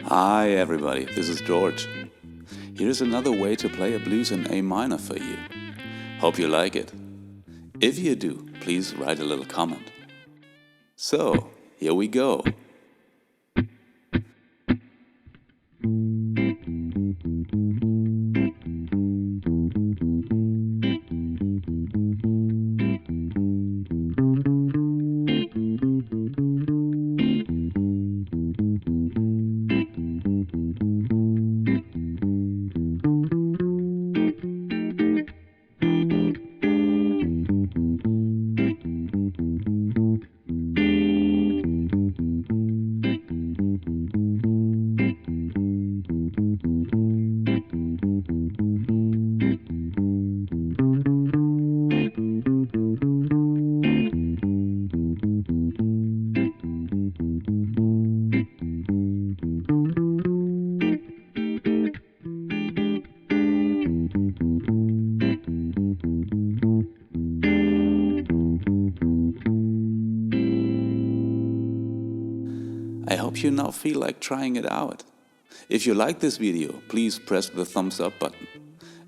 Hi everybody, this is George. Here's another way to play a blues in A minor for you. Hope you like it. If you do, please write a little comment. So, here we go. I hope you now feel like trying it out. If you like this video, please press the thumbs up button.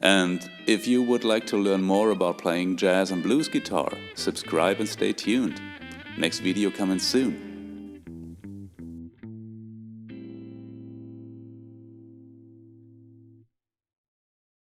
And if you would like to learn more about playing jazz and blues guitar, subscribe and stay tuned. Next video coming soon.